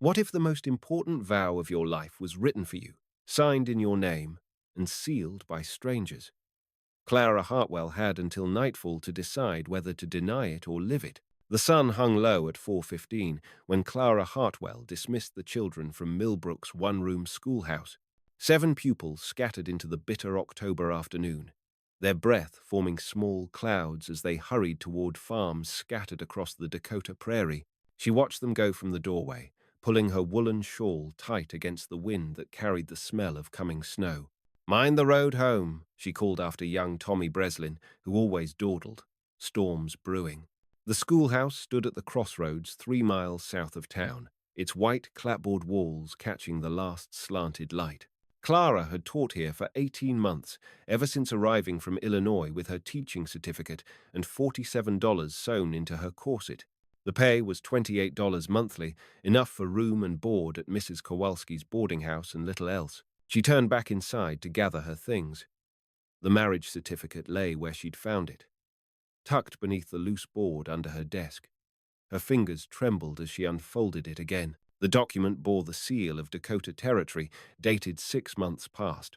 What if the most important vow of your life was written for you, signed in your name, and sealed by strangers? Clara Hartwell had until nightfall to decide whether to deny it or live it. The sun hung low at 4:15 when Clara Hartwell dismissed the children from Millbrook's one-room schoolhouse. 7 pupils scattered into the bitter October afternoon, their breath forming small clouds as they hurried toward farms scattered across the Dakota prairie. She watched them go from the doorway, pulling her woolen shawl tight against the wind that carried the smell of coming snow. "Mind the road home," she called after young Tommy Breslin, who always dawdled, storms brewing. The schoolhouse stood at the crossroads 3 miles south of town, its white clapboard walls catching the last slanted light. Clara had taught here for 18 months, ever since arriving from Illinois with her teaching certificate and $47 sewn into her corset. The pay was $28 monthly, enough for room and board at Mrs. Kowalski's boarding house and little else. She turned back inside to gather her things. The marriage certificate lay where she'd found it, tucked beneath the loose board under her desk. Her fingers trembled as she unfolded it again. The document bore the seal of Dakota Territory, dated 6 months past.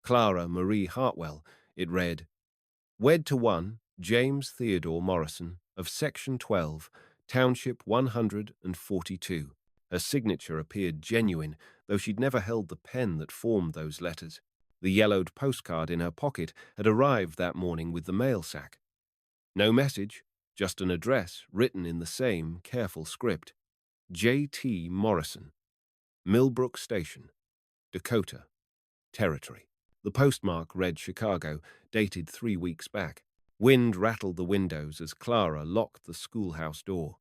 Clara Marie Hartwell, it read, "Wed to one, James Theodore Morrison, of Section 12, Township 142. Her signature appeared genuine, though she'd never held the pen that formed those letters. The yellowed postcard in her pocket had arrived that morning with the mail sack. No message, just an address written in the same careful script. J.T. Morrison, Millbrook Station, Dakota Territory. The postmark read Chicago, dated 3 weeks back. Wind rattled the windows as Clara locked the schoolhouse door.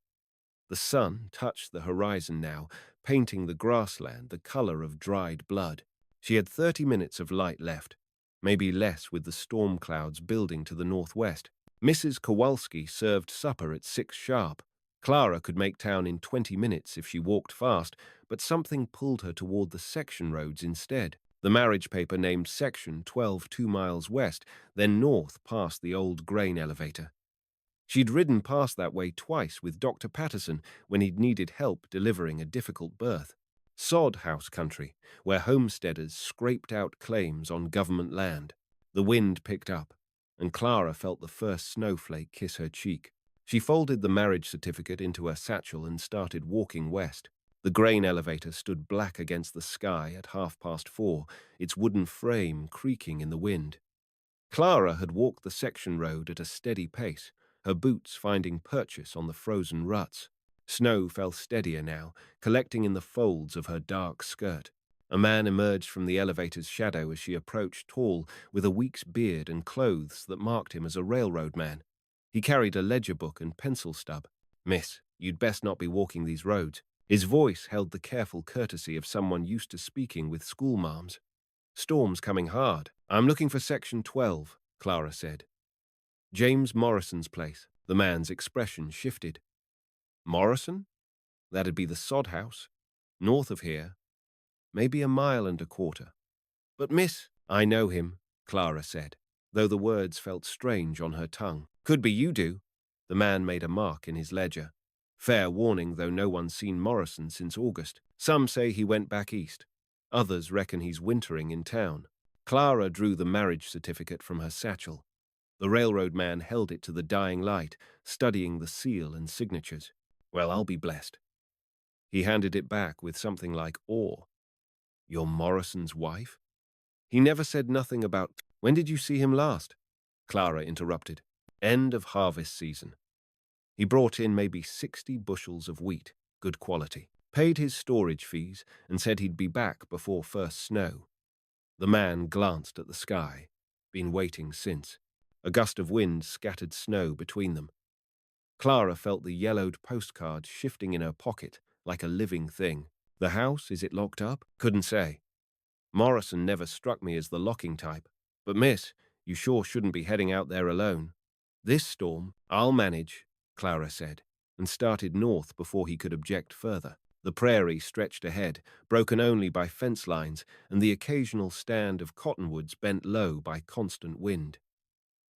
The sun touched the horizon now, painting the grassland the color of dried blood. She had 30 minutes of light left, maybe less with the storm clouds building to the northwest. Mrs. Kowalski served supper at 6 sharp. Clara could make town in 20 minutes if she walked fast, but something pulled her toward the section roads instead. The marriage paper named Section 12 2 miles west, then north past the old grain elevator. She'd ridden past that way twice with Dr. Patterson when he'd needed help delivering a difficult birth. Sod house country, where homesteaders scraped out claims on government land. The wind picked up, and Clara felt the first snowflake kiss her cheek. She folded the marriage certificate into her satchel and started walking west. The grain elevator stood black against the sky at 4:30, its wooden frame creaking in the wind. Clara had walked the section road at a steady pace, her boots finding purchase on the frozen ruts. Snow fell steadier now, collecting in the folds of her dark skirt. A man emerged from the elevator's shadow as she approached, tall, with a week's beard and clothes that marked him as a railroad man. He carried a ledger book and pencil stub. "Miss, you'd best not be walking these roads." His voice held the careful courtesy of someone used to speaking with schoolmarms. "Storm's coming hard. I'm looking for Section 12, Clara said. "James Morrison's place." The man's expression shifted. "Morrison? That'd be the sod house. North of here. Maybe 1.25 miles. But miss—" "I know him," Clara said, though the words felt strange on her tongue. "Could be you do." The man made a mark in his ledger. "Fair warning, though no one's seen Morrison since August. Some say he went back east. Others reckon he's wintering in town." Clara drew the marriage certificate from her satchel. The railroad man held it to the dying light, studying the seal and signatures. "Well, I'll be blessed." He handed it back with something like awe. "You're Morrison's wife?" "He never said nothing about—" "When did you see him last?" Clara interrupted. "End of harvest season. He brought in maybe 60 bushels of wheat, good quality. Paid his storage fees and said he'd be back before first snow." The man glanced at the sky. Been waiting since. A gust of wind scattered snow between them. Clara felt the yellowed postcard shifting in her pocket like a living thing. "The house, is it locked up?" "Couldn't say. Morrison never struck me as the locking type. But miss, you sure shouldn't be heading out there alone." "This storm, I'll manage," Clara said, and started north before he could object further. The prairie stretched ahead, broken only by fence lines and the occasional stand of cottonwoods bent low by constant wind.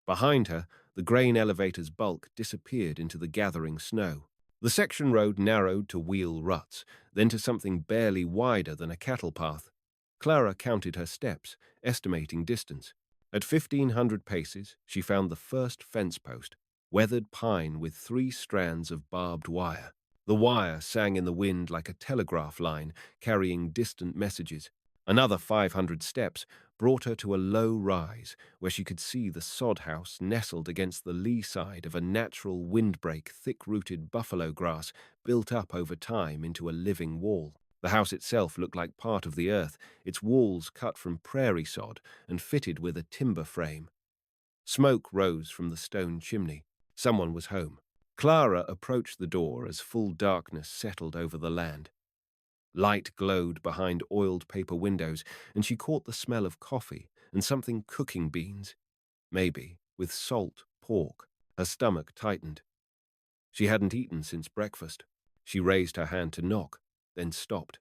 Behind her, the grain elevator's bulk disappeared into the gathering snow. The section road narrowed to wheel ruts, then to something barely wider than a cattle path. Clara counted her steps, estimating distance. At 1,500 paces, she found the first fence post, weathered pine with 3 strands of barbed wire. The wire sang in the wind like a telegraph line, carrying distant messages. Another 500 steps brought her to a low rise, where she could see the sod house nestled against the lee side of a natural windbreak thick-rooted buffalo grass built up over time into a living wall. The house itself looked like part of the earth, its walls cut from prairie sod and fitted with a timber frame. Smoke rose from the stone chimney. Someone was home. Clara approached the door as full darkness settled over the land. Light glowed behind oiled paper windows, and she caught the smell of coffee and something cooking beans. Maybe, with salt, pork. Her stomach tightened. She hadn't eaten since breakfast. She raised her hand to knock, then stopped.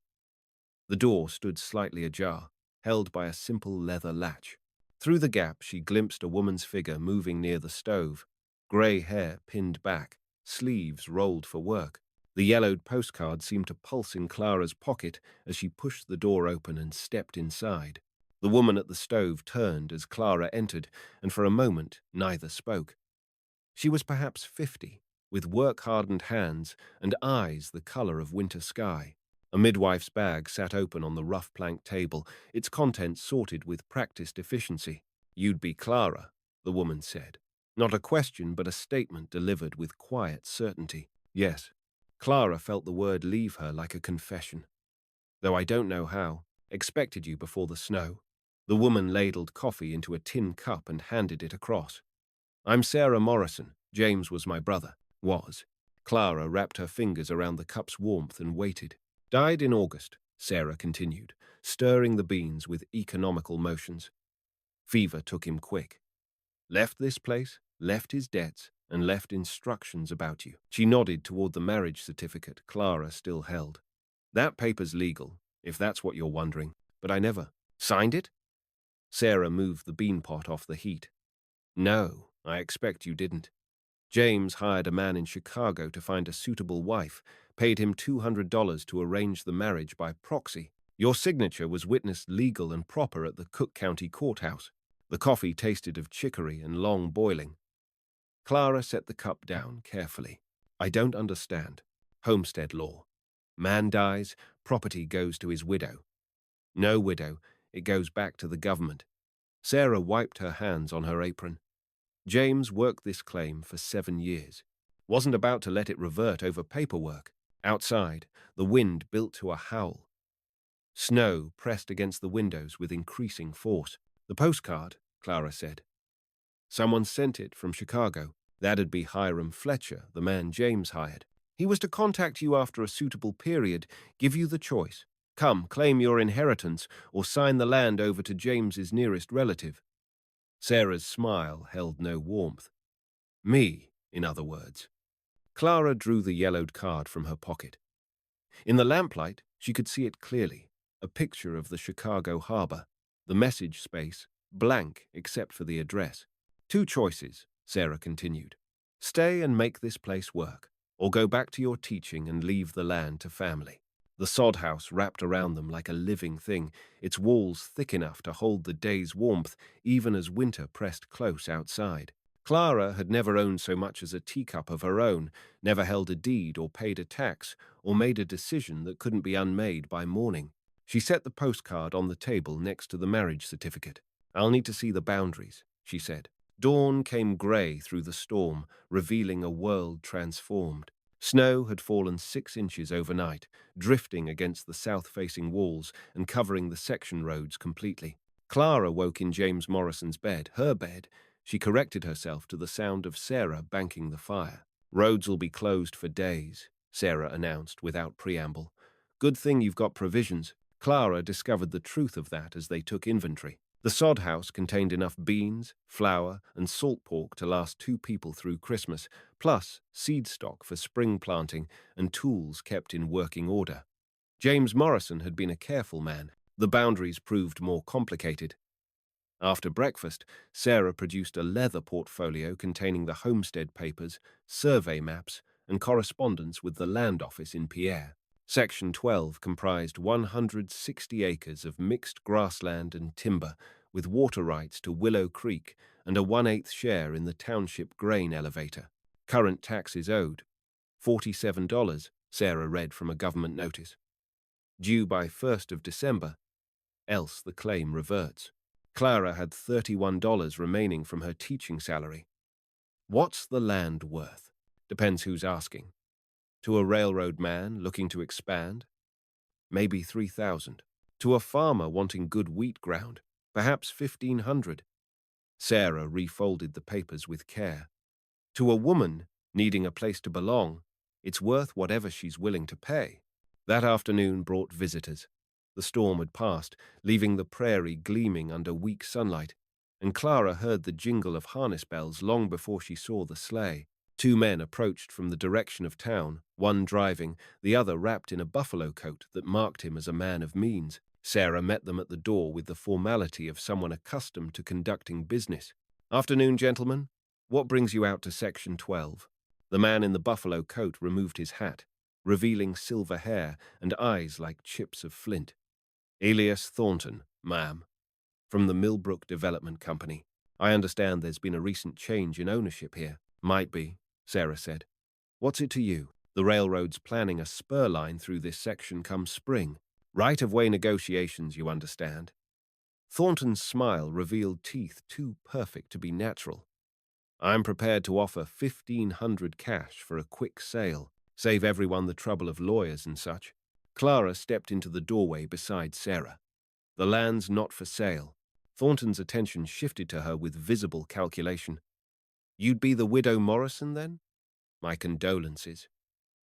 The door stood slightly ajar, held by a simple leather latch. Through the gap she glimpsed a woman's figure moving near the stove, grey hair pinned back, sleeves rolled for work. The yellowed postcard seemed to pulse in Clara's pocket as she pushed the door open and stepped inside. The woman at the stove turned as Clara entered, and for a moment neither spoke. She was perhaps 50, with work-hardened hands and eyes the colour of winter sky. A midwife's bag sat open on the rough plank table, its contents sorted with practiced efficiency. "You'd be Clara," the woman said. Not a question, but a statement delivered with quiet certainty. "Yes." Clara felt the word leave her like a confession. "Though I don't know how. Expected you before the snow." The woman ladled coffee into a tin cup and handed it across. "I'm Sarah Morrison. James was my brother." Was. Clara wrapped her fingers around the cup's warmth and waited. "Died in August," Sarah continued, stirring the beans with economical motions. "Fever took him quick. Left this place, left his debts, and left instructions about you." She nodded toward the marriage certificate Clara still held. "That paper's legal, if that's what you're wondering, but I never signed it." Sarah moved the bean pot off the heat. "No, I expect you didn't. James hired a man in Chicago to find a suitable wife, paid him $200 to arrange the marriage by proxy. Your signature was witnessed legal and proper at the Cook County Courthouse." The coffee tasted of chicory and long boiling. Clara set the cup down carefully. "I don't understand. Homestead law. Man dies, property goes to his widow. No widow, it goes back to the government." Sarah wiped her hands on her apron. "James worked this claim for 7 years. Wasn't about to let it revert over paperwork." Outside, the wind built to a howl. Snow pressed against the windows with increasing force. "The postcard," Clara said. "Someone sent it from Chicago. That'd be Hiram Fletcher, the man James hired. He was to contact you after a suitable period, give you the choice. Come, claim your inheritance, or sign the land over to James's nearest relative." Sarah's smile held no warmth. "Me, in other words." Clara drew the yellowed card from her pocket. In the lamplight, she could see it clearly, a picture of the Chicago harbor, the message space blank except for the address. "2 choices," Sarah continued. "Stay and make this place work, or go back to your teaching and leave the land to family." The sod house wrapped around them like a living thing, its walls thick enough to hold the day's warmth even as winter pressed close outside. Clara had never owned so much as a teacup of her own, never held a deed or paid a tax, or made a decision that couldn't be unmade by morning. She set the postcard on the table next to the marriage certificate. "I'll need to see the boundaries," she said. Dawn came grey through the storm, revealing a world transformed. Snow had fallen 6 inches overnight, drifting against the south-facing walls and covering the section roads completely. Clara woke in James Morrison's bed, her bed. She corrected herself to the sound of Sarah banking the fire. "Roads'll be closed for days," Sarah announced without preamble. "Good thing you've got provisions." Clara discovered the truth of that as they took inventory. The sod house contained enough beans, flour, and salt pork to last 2 people through Christmas, plus seed stock for spring planting and tools kept in working order. James Morrison had been a careful man. The boundaries proved more complicated. After breakfast, Sarah produced a leather portfolio containing the homestead papers, survey maps, and correspondence with the land office in Pierre. Section 12 comprised 160 acres of mixed grassland and timber, with water rights to Willow Creek and a 1/8 share in the township grain elevator. Current taxes owed, $47, Sarah read from a government notice. Due by 1st of December, else the claim reverts. Clara had $31 remaining from her teaching salary. What's the land worth? Depends who's asking. To a railroad man looking to expand? Maybe 3,000. To a farmer wanting good wheat ground? Perhaps 1,500. Sarah refolded the papers with care. To a woman needing a place to belong, it's worth whatever she's willing to pay. That afternoon brought visitors. The storm had passed, leaving the prairie gleaming under weak sunlight, and Clara heard the jingle of harness bells long before she saw the sleigh. 2 men approached from the direction of town, one driving, the other wrapped in a buffalo coat that marked him as a man of means. Sarah met them at the door with the formality of someone accustomed to conducting business. "Afternoon, gentlemen. What brings you out to Section 12? The man in the buffalo coat removed his hat, revealing silver hair and eyes like chips of flint. "Elias Thornton, ma'am, from the Millbrook Development Company. I understand there's been a recent change in ownership here." "Might be," Sarah said. "What's it to you?" "The railroad's planning a spur line through this section come spring. Right-of-way negotiations, you understand." Thornton's smile revealed teeth too perfect to be natural. "I'm prepared to offer $1,500 cash for a quick sale. Save everyone the trouble of lawyers and such." Clara stepped into the doorway beside Sarah. "The land's not for sale." Thornton's attention shifted to her with visible calculation. "You'd be the widow Morrison, then? My condolences.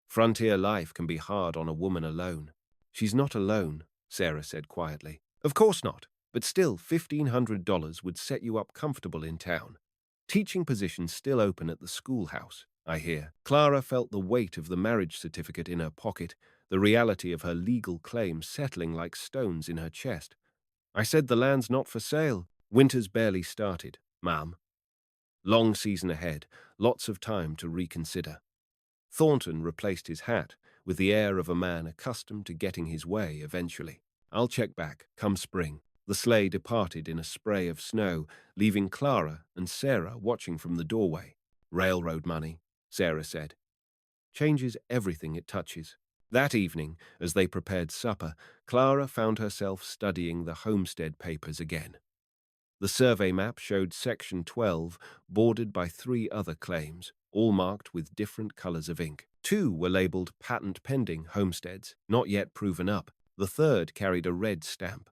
Frontier life can be hard on a woman alone." "She's not alone," Sarah said quietly. "Of course not, but still $1,500 would set you up comfortable in town. Teaching positions still open at the schoolhouse, I hear." Clara felt the weight of the marriage certificate in her pocket, the reality of her legal claim settling like stones in her chest. "I said the land's not for sale. Winter's barely started, ma'am. Long season ahead, lots of time to reconsider." Thornton replaced his hat with the air of a man accustomed to getting his way eventually. "I'll check back, come spring." The sleigh departed in a spray of snow, leaving Clara and Sarah watching from the doorway. "Railroad money," Sarah said. "Changes everything it touches." That evening, as they prepared supper, Clara found herself studying the homestead papers again. The survey map showed Section 12 bordered by 3 other claims, all marked with different colors of ink. 2 were labeled patent pending homesteads, not yet proven up. The third carried a red stamp.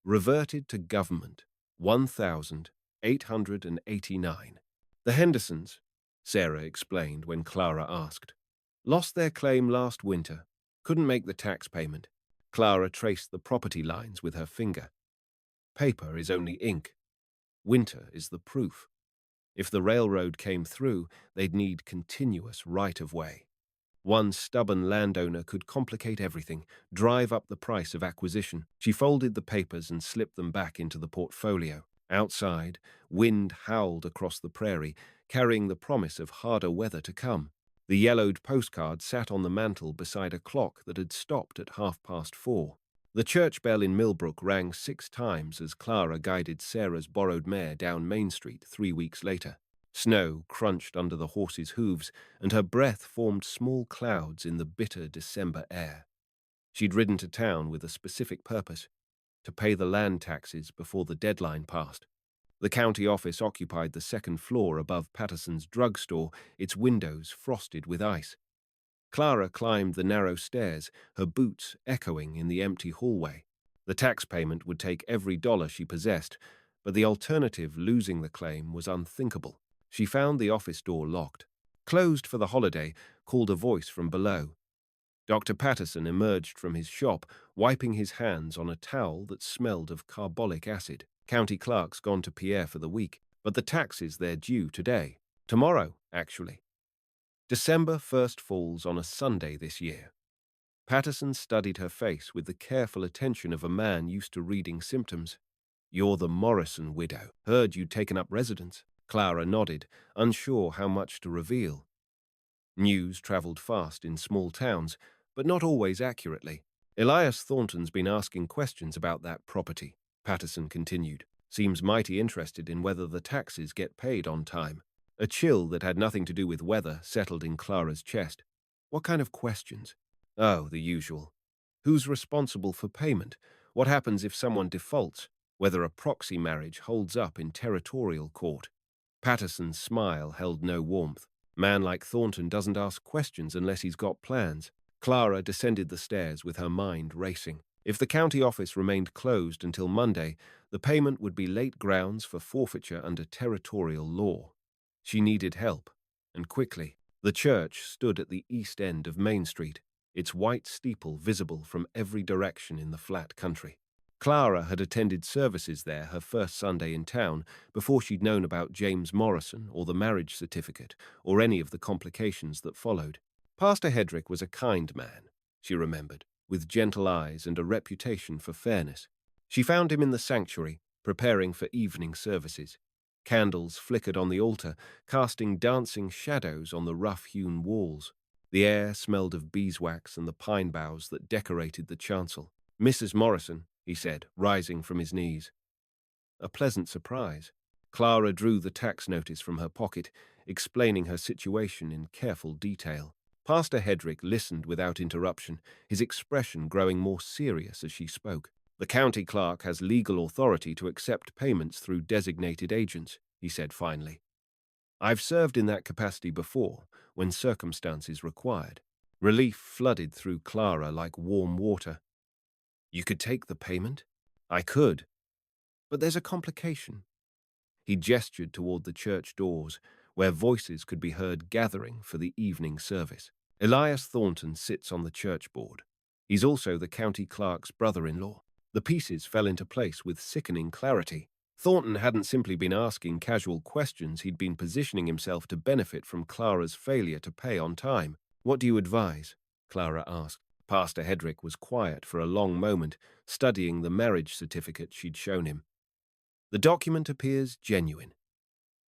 "Reverted to government, 1,889. The Hendersons," Sarah explained when Clara asked, "lost their claim last winter. Couldn't make the tax payment." Clara traced the property lines with her finger. "Paper is only ink. Winter is the proof. If the railroad came through, they'd need continuous right-of-way. One stubborn landowner could complicate everything, drive up the price of acquisition." She folded the papers and slipped them back into the portfolio. Outside, wind howled across the prairie, carrying the promise of harder weather to come. The yellowed postcard sat on the mantel beside a clock that had stopped at 4:30. The church bell in Millbrook rang 6 times as Clara guided Sarah's borrowed mare down Main Street 3 weeks later. Snow crunched under the horse's hooves, and her breath formed small clouds in the bitter December air. She'd ridden to town with a specific purpose: to pay the land taxes before the deadline passed. The county office occupied the 2nd floor above Patterson's drugstore, its windows frosted with ice. Clara climbed the narrow stairs, her boots echoing in the empty hallway. The tax payment would take every dollar she possessed, but the alternative, losing the claim, was unthinkable. She found the office door locked. "Closed for the holiday," called a voice from below. Dr. Patterson emerged from his shop, wiping his hands on a towel that smelled of carbolic acid. "County clerk's gone to Pierre for the week, but the taxes they're due today. Tomorrow, actually. December 1st falls on a Sunday this year." Patterson studied her face with the careful attention of a man used to reading symptoms. "You're the Morrison widow. Heard you'd taken up residence." Clara nodded, unsure how much to reveal. News travelled fast in small towns, but not always accurately. Elias Thornton's been asking questions about that property, Patterson continued. Seems mighty interested in whether the taxes get paid on time. A chill that had nothing to do with weather settled in Clara's chest. What kind of questions? Oh, the usual. Who's responsible for payment? What happens if someone defaults? Whether a proxy marriage holds up in territorial court? Patterson's smile held no warmth. Man like Thornton doesn't ask questions unless he's got plans. Clara descended the stairs with her mind racing. If the county office remained closed until Monday, the payment would be late grounds for forfeiture under territorial law. She needed help, and quickly. The church stood at the east end of Main Street, its white steeple visible from every direction in the flat country. Clara had attended services there her first Sunday in town before she'd known about James Morrison or the marriage certificate or any of the complications that followed. Pastor Hedrick was a kind man, she remembered, with gentle eyes and a reputation for fairness. She found him in the sanctuary, preparing for evening services. Candles flickered on the altar, casting dancing shadows on the rough-hewn walls. The air smelled of beeswax and the pine boughs that decorated the chancel. "Mrs. Morrison," he said, rising from his knees. A pleasant surprise. Clara drew the tax notice from her pocket, explaining her situation in careful detail. Pastor Hedrick listened without interruption, his expression growing more serious as she spoke. "The county clerk has legal authority to accept payments through designated agents," he said finally. "I've served in that capacity before, when circumstances required." Relief flooded through Clara like warm water. "You could take the payment?" "I could. But there's a complication." He gestured toward the church doors, where voices could be heard gathering for the evening service. "Elias Thornton sits on the church board. He's also the county clerk's brother-in-law." The pieces fell into place with sickening clarity. Thornton hadn't simply been asking casual questions, he'd been positioning himself to benefit from Clara's failure to pay on time. "What do you advise?" Clara asked. Pastor Hedrick was quiet for a long moment, studying the marriage certificate she'd shown him. "The document appears genuine.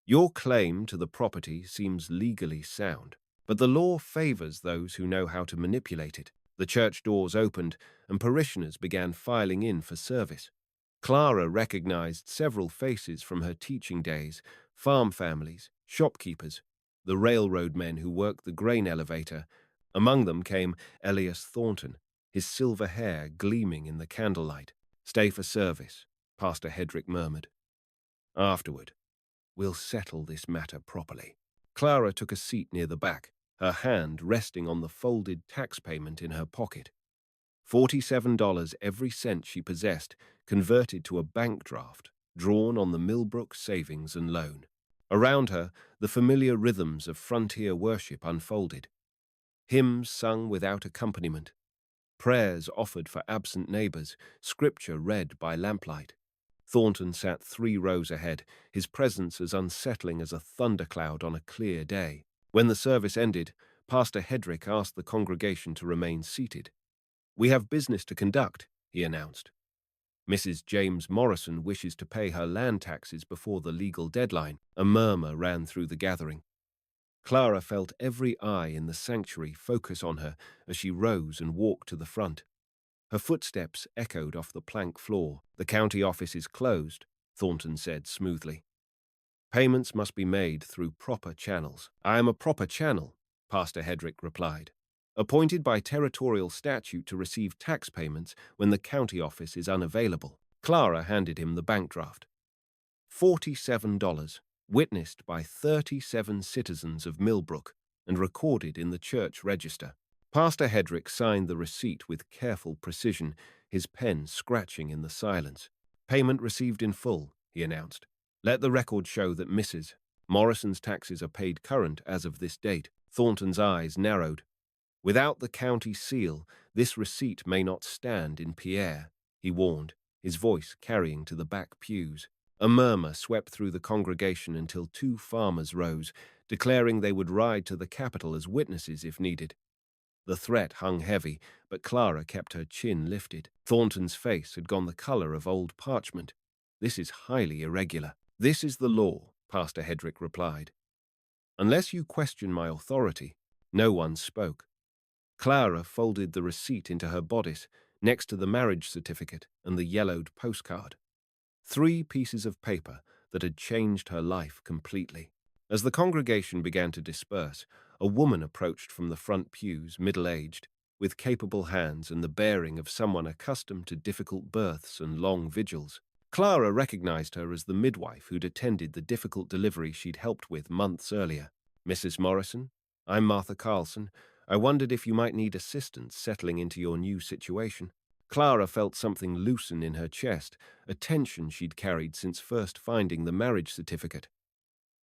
Your claim to the property seems legally sound, but the law favors those who know how to manipulate it." The church doors opened, and parishioners began filing in for service. Clara recognized several faces from her teaching days: farm families, shopkeepers, the railroad men who worked the grain elevator. Among them came Elias Thornton, his silver hair gleaming in the candlelight. "Stay for service," Pastor Hedrick murmured. "Afterward, we'll settle this matter properly." Clara took a seat near the back, her hand resting on the folded tax payment in her pocket. $47 every cent she possessed, converted to a bank draft, drawn on the Millbrook Savings and Loan. Around her, the familiar rhythms of frontier worship unfolded. Hymns sung without accompaniment, prayers offered for absent neighbors, scripture read by lamplight. Thornton sat 3 rows ahead, his presence as unsettling as a thundercloud on a clear day. When the service ended, Pastor Hedrick asked the congregation to remain seated. "We have business to conduct," he announced. "Mrs. James Morrison wishes to pay her land taxes before the legal deadline." A murmur ran through the gathering. Clara felt every eye in the sanctuary focus on her as she rose and walked to the front. Her footsteps echoed off the plank floor. "The county office is closed," Thornton said smoothly. "Payments must be made through proper channels." "I am a proper channel," Pastor Hedrick replied. "Appointed by territorial statute to receive tax payments when the county office is unavailable." Clara handed him the bank draft. $47, witnessed by 37 citizens of Millbrook and recorded in the church register. Pastor Hedrick signed the receipt with careful precision, his pen scratching in the silence. "Payment received in full," he announced. "Let the record show that Mrs. Morrison's taxes are paid current as of this date." Thornton's eyes narrowed. "Without the county seal, this receipt may not stand in Pierre," he warned, his voice carrying to the back pews. A murmur swept through the congregation until 2 farmers rose, declaring they would ride to the Capitol as witnesses if needed. The threat hung heavy, but Clara kept her chin lifted. Thornton's face had gone the color of old parchment. "This is highly irregular." "This is the law," Pastor Hedrick replied. "Unless you question my authority, No one spoke. Clara folded the receipt into her bodice, next to the marriage certificate and the yellowed postcard. 3 pieces of paper that had changed her life completely. As the congregation began to disperse, a woman approached from the front pews, middle-aged, with capable hands and the bearing of someone accustomed to difficult births and long vigils. Clara recognized her as the midwife who'd attended the difficult delivery she'd helped with months earlier. "Mrs. Morrison, I'm Martha Carlson. I wondered if you might need assistance settling into your new situation." Clara felt something loosen in her chest, a tension she'd carried since first finding the marriage certificate.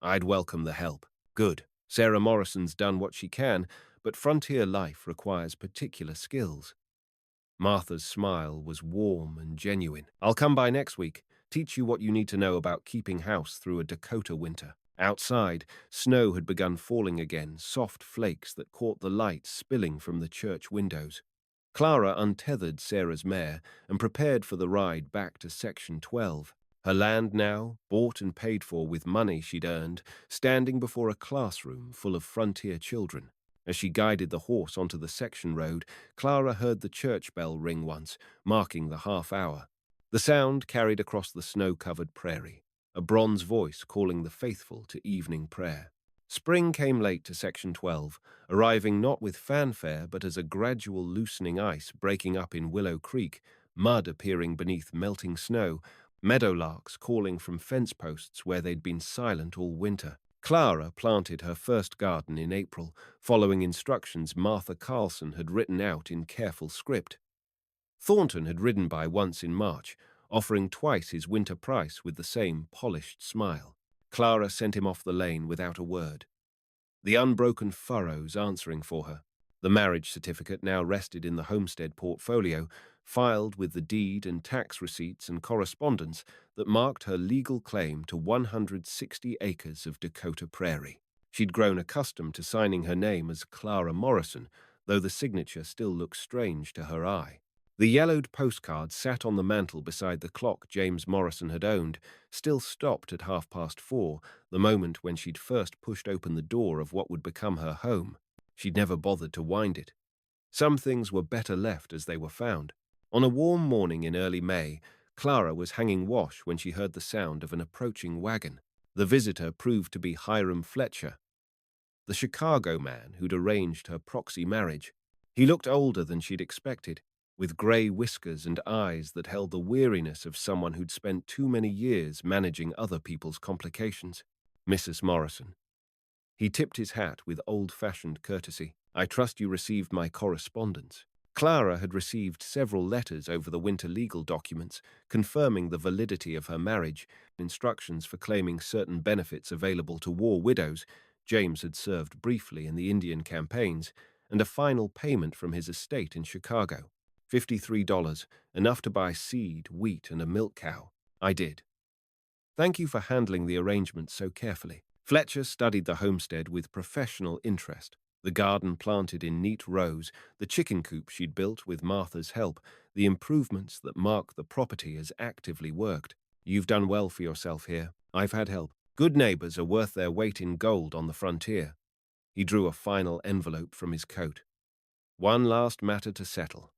"I'd welcome the help." "Good. Sarah Morrison's done what she can, but frontier life requires particular skills." Martha's smile was warm and genuine. "I'll come by next week, teach you what you need to know about keeping house through a Dakota winter." Outside, snow had begun falling again, soft flakes that caught the light spilling from the church windows. Clara untethered Sarah's mare and prepared for the ride back to Section 12. Her land now, bought and paid for with money she'd earned, standing before a classroom full of frontier children. As she guided the horse onto the section road, Clara heard the church bell ring once, marking the half-hour. The sound carried across the snow-covered prairie, a bronze voice calling the faithful to evening prayer. Spring came late to Section 12, arriving not with fanfare but as a gradual loosening ice breaking up in Willow Creek, mud appearing beneath melting snow, meadowlarks calling from fence posts where they'd been silent all winter. Clara planted her first garden in April, following instructions Martha Carlson had written out in careful script. Thornton had ridden by once in March, offering twice his winter price with the same polished smile. Clara sent him off the lane without a word, the unbroken furrows answering for her. The marriage certificate now rested in the homestead portfolio, filed with the deed and tax receipts and correspondence that marked her legal claim to 160 acres of Dakota prairie. She'd grown accustomed to signing her name as Clara Morrison, though the signature still looked strange to her eye. The yellowed postcard sat on the mantel beside the clock James Morrison had owned, still stopped at 4:30, the moment when she'd first pushed open the door of what would become her home. She'd never bothered to wind it. Some things were better left as they were found. On a warm morning in early May, Clara was hanging wash when she heard the sound of an approaching wagon. The visitor proved to be Hiram Fletcher, the Chicago man who'd arranged her proxy marriage. He looked older than she'd expected, with grey whiskers and eyes that held the weariness of someone who'd spent too many years managing other people's complications. "Mrs. Morrison." He tipped his hat with old-fashioned courtesy. "I trust you received my correspondence." Clara had received several letters over the winter legal documents, confirming the validity of her marriage, instructions for claiming certain benefits available to war widows. James had served briefly in the Indian campaigns, and a final payment from his estate in Chicago. $53, enough to buy seed, wheat, and a milk cow. "I did. Thank you for handling the arrangements so carefully." Fletcher studied the homestead with professional interest. The garden planted in neat rows, the chicken coop she'd built with Martha's help, the improvements that marked the property as actively worked. "You've done well for yourself here. I've had help. Good neighbors are worth their weight in gold on the frontier." He drew a final envelope from his coat. "One last matter to settle.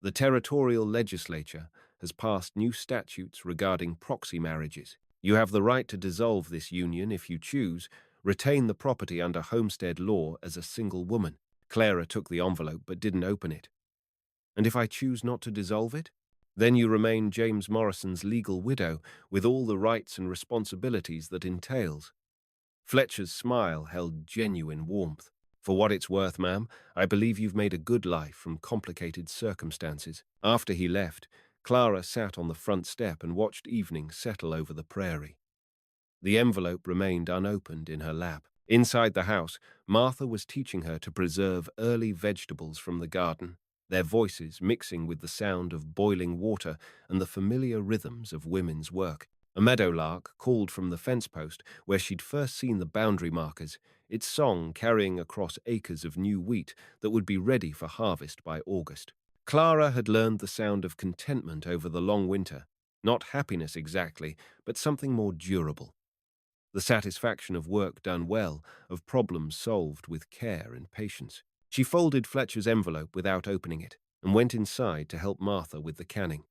The territorial legislature has passed new statutes regarding proxy marriages. You have the right to dissolve this union if you choose, retain the property under homestead law as a single woman." Clara took the envelope but didn't open it. "And if I choose not to dissolve it? Then you remain James Morrison's legal widow, with all the rights and responsibilities that entails." Fletcher's smile held genuine warmth. "For what it's worth, ma'am, I believe you've made a good life from complicated circumstances." After he left, Clara sat on the front step and watched evening settle over the prairie. The envelope remained unopened in her lap. Inside the house, Martha was teaching her to preserve early vegetables from the garden, their voices mixing with the sound of boiling water and the familiar rhythms of women's work. A meadowlark called from the fence post where she'd first seen the boundary markers, its song carrying across acres of new wheat that would be ready for harvest by August. Clara had learned the sound of contentment over the long winter, not happiness exactly, but something more durable. the satisfaction of work done well, of problems solved with care and patience. She folded Fletcher's envelope without opening it and went inside to help Martha with the canning.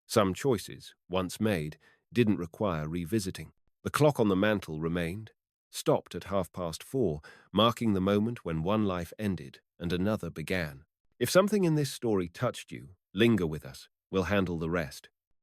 Some choices, once made, didn't require revisiting. The clock on the mantel remained, stopped at 4:30, marking the moment when one life ended and another began. If something in this story touched you, linger with us. We'll handle the rest.